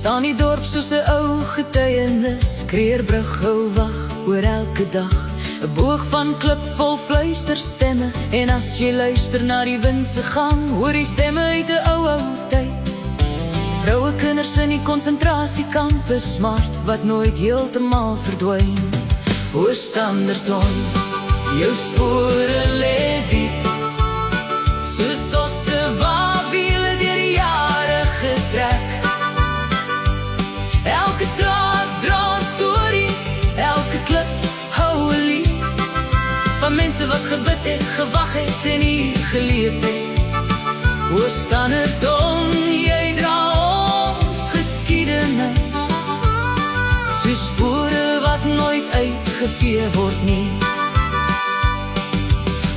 Staan die dorp soos 'n ou getuienis, Kreerbrug hou wag oor elke dag. 'n Boog van klip vol fluisterstemme, en as jy luister na die wind se gang, hoor die stemme uit 'n ou tyd. Vroue, kinders in die konsentrasiekampe, smart wat nooit heeltemal verdwyn. O Standerton, jou spore lê diep, soos osse wawiele deur die jare getrek. Elke straat dra 'n storie, elke klip hou 'n lied, van mense wat gebid het, gewag het en hier geleef het. O Standerton, jy dra ons geskiedenis, soos spore wat nooit uitgevee word nie.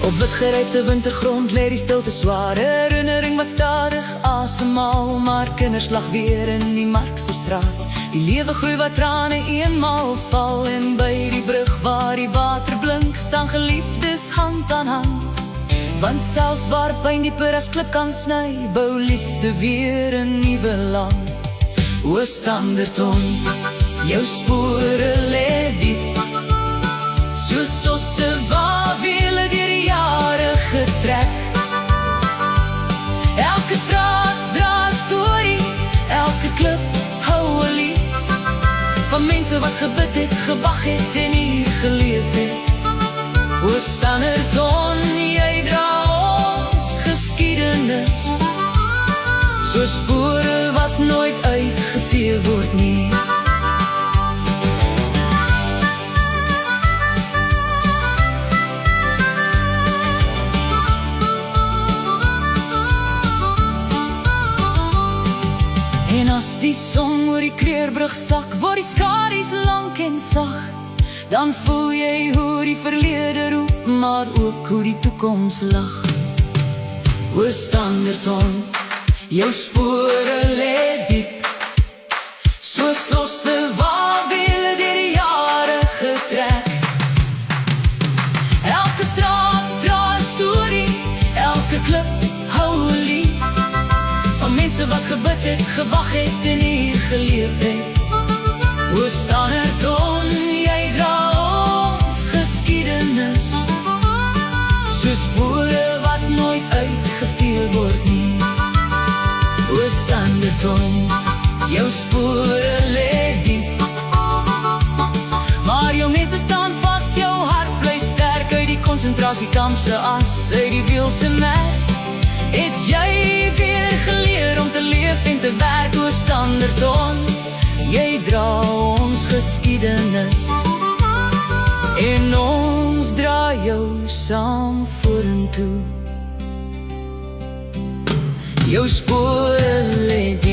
Op wit gerypte wintergrond lê die stilte swaar, herinnering wat stadig asemhaal, maar kinders lag weer in die Markse straat. Die lewe groei wat trane eenmaal val, en by die brug waar die water blink, staan geliefdes hand aan hand. Want selfs waar pyn dieper as klip kan sny, bou liefde weer 'n nuwe land. O Standerton, jou spore lê diep, soos osse wawiele deur die jare getrek. Elke straat dra 'n storie, elke klip hou 'n lied, van mense wat gebid het, gewag het en hier geleef het. O Standerton, jy dra ons geskiedenis, soos spore wat nooit uitgevee word nie. En as die son oor die Kreerbrug sak, word die skadu's lank en sag, dan voel jy hoe die verlede roep, maar ook hoe die toekoms lag. O Standerton, jou spore lê diep, soos osse wawiele deur die jare getrek. Elke straat dra 'n storie, elke klip hou 'n lied, van mense wat gebid het, gewag het en hier geleef het. O Standerton, jy dra ons geskiedenis, soos spore wat nooit uitgevee word nie. O Standerton, jou spore lê diep, maar jou mense staan vas, jou hart bly sterk. Uit die konsentrasiekamp se as, uit die wiel se merk, het jy weer geleer om te leef en te werk. O Standerton, jy dra ons geskiedenis, en ons dra jou saam vorentoe. Jou spore lê diep.